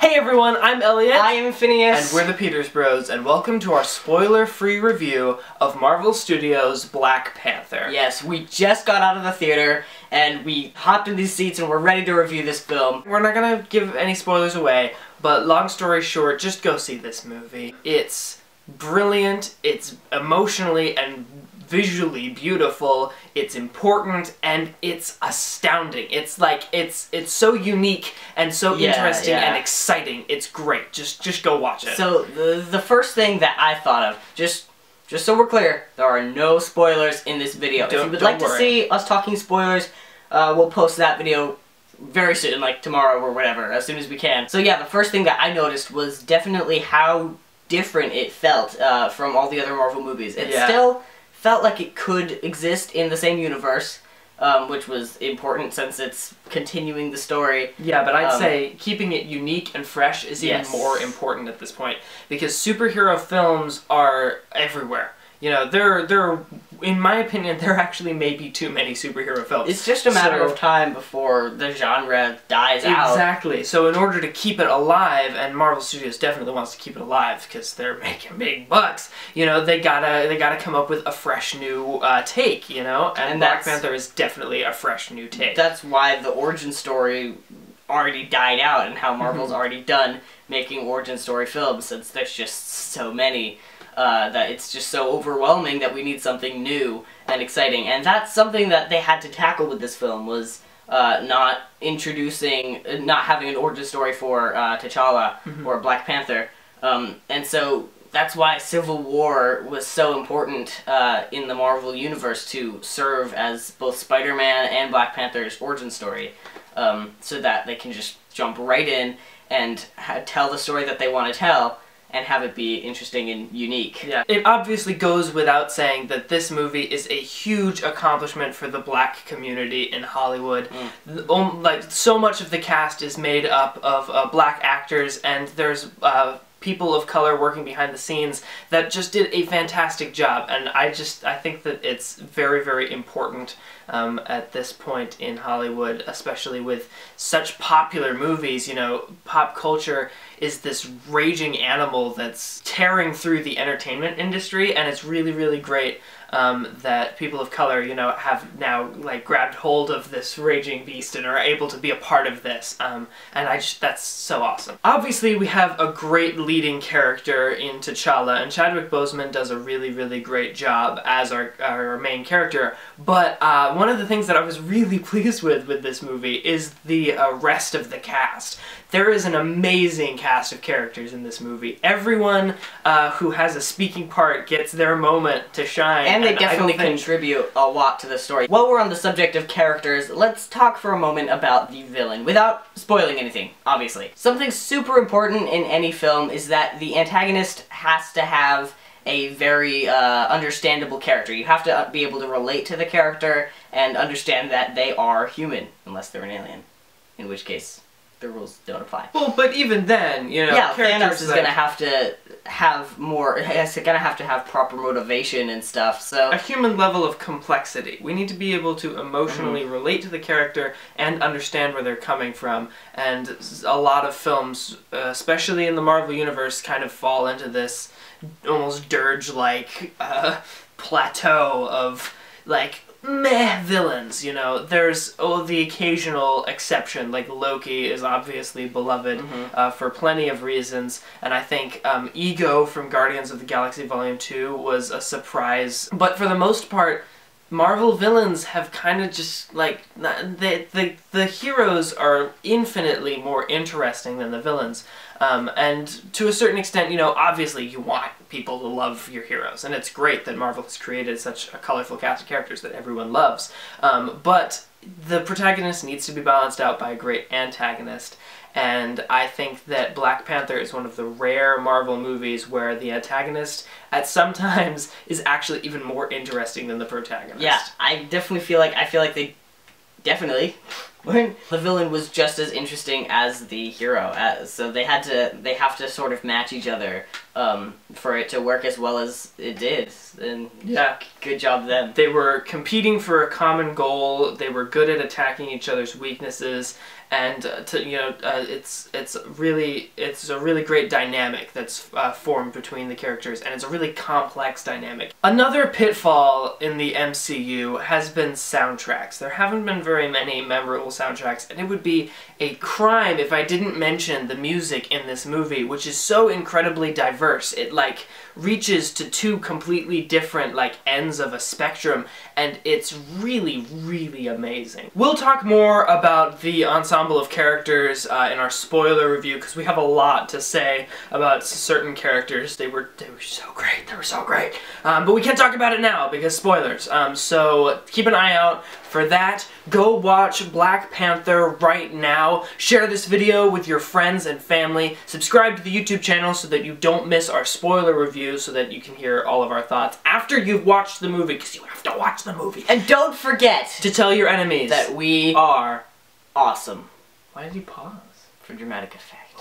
Hey everyone, I'm Elliot. I am Phineas. And we're the Peters Bros, and welcome to our spoiler-free review of Marvel Studios' Black Panther. Yes, we just got out of the theater, and we hopped in these seats and we're ready to review this film. We're not gonna give any spoilers away, but long story short, just go see this movie. It's brilliant, it's emotionally and visually beautiful, it's important, and it's astounding. It's like, it's so unique and so interesting and exciting. It's great. Just go watch it. So, the first thing that I thought of, just so we're clear, there are no spoilers in this video. If you would like to see us talking spoilers, we'll post that video very soon, like tomorrow or whatever, as soon as we can. So yeah, the first thing that I noticed was definitely how different it felt from all the other Marvel movies. It still felt like it could exist in the same universe, which was important since it's continuing the story. Yeah, but I'd say keeping it unique and fresh is even more important at this point, because superhero films are everywhere. You know, there, in my opinion, there actually may be too many superhero films. It's just a matter of time before the genre dies out. Exactly. So in order to keep it alive, and Marvel Studios definitely wants to keep it alive because they're making big bucks, you know, they gotta come up with a fresh new take, you know, and Black Panther is definitely a fresh new take. That's why the origin story already died out, and how Marvel's already done making origin story films, since there's just so many. That it's just so overwhelming that we need something new and exciting. And that's something that they had to tackle with this film, was not having an origin story for T'Challa or Black Panther. And so that's why Civil War was so important in the Marvel Universe, to serve as both Spider-Man and Black Panther's origin story, so that they can just jump right in and tell the story that they want to tell, and have it be interesting and unique. Yeah. It obviously goes without saying that this movie is a huge accomplishment for the black community in Hollywood. Like, so much of the cast is made up of black actors, and there's people of color working behind the scenes that just did a fantastic job, and I think that it's very, very important at this point in Hollywood, especially with such popular movies. You know, pop culture is this raging animal that's tearing through the entertainment industry, and it's really, really great that people of color, you know, have now, like, grabbed hold of this raging beast and are able to be a part of this, and that's so awesome. Obviously, we have a great leading character in T'Challa, and Chadwick Boseman does a really, really great job as our main character, but one of the things that I was really pleased with this movie is the rest of the cast. There is an amazing cast of characters in this movie. Everyone who has a speaking part gets their moment to shine. And they definitely contribute a lot to the story. While we're on the subject of characters, let's talk for a moment about the villain, without spoiling anything, obviously. Something super important in any film is that the antagonist has to have a very understandable character. You have to be able to relate to the character and understand that they are human, unless they're an alien, in which case the rules don't apply. Well, but even then, you know, yeah, Thanos is gonna have to have more. He's gonna have to have proper motivation and stuff. So a human level of complexity. We need to be able to emotionally relate to the character and understand where they're coming from. And a lot of films, especially in the Marvel universe, kind of fall into this almost dirge-like plateau of, like, meh villains, you know. There's the occasional exception, like Loki is obviously beloved for plenty of reasons, and I think Ego from Guardians of the Galaxy Volume 2 was a surprise. But for the most part, Marvel villains have kind of just, like, the heroes are infinitely more interesting than the villains. And to a certain extent, you know, obviously you want people to love your heroes, and it's great that Marvel has created such a colorful cast of characters that everyone loves. But the protagonist needs to be balanced out by a great antagonist. And I think that Black Panther is one of the rare Marvel movies where the antagonist, at some times, is actually even more interesting than the protagonist. Yeah, I definitely feel like they definitely when the villain was just as interesting as the hero. So they have to sort of match each other for it to work as well as it did. And yeah, good job them. They were competing for a common goal. They were good at attacking each other's weaknesses, and it's a really great dynamic that's formed between the characters, and it's a really complex dynamic. Another pitfall in the MCU has been soundtracks. There haven't been very many memorable soundtracks, and it would be a crime if I didn't mention the music in this movie, which is so incredibly diverse. It reaches to two completely different ends of a spectrum, and it's really, really amazing. We'll talk more about the ensemble of characters in our spoiler review, because we have a lot to say about certain characters. They were so great. They were so great. But we can't talk about it now because spoilers. So keep an eye out for that. Go watch Black Panther right now. Share this video with your friends and family. Subscribe to the YouTube channel so that you don't miss our spoiler review, so that you can hear all of our thoughts after you've watched the movie, because you have to watch the movie. And don't forget to tell your enemies that we are awesome. Why did you pause? For dramatic effect.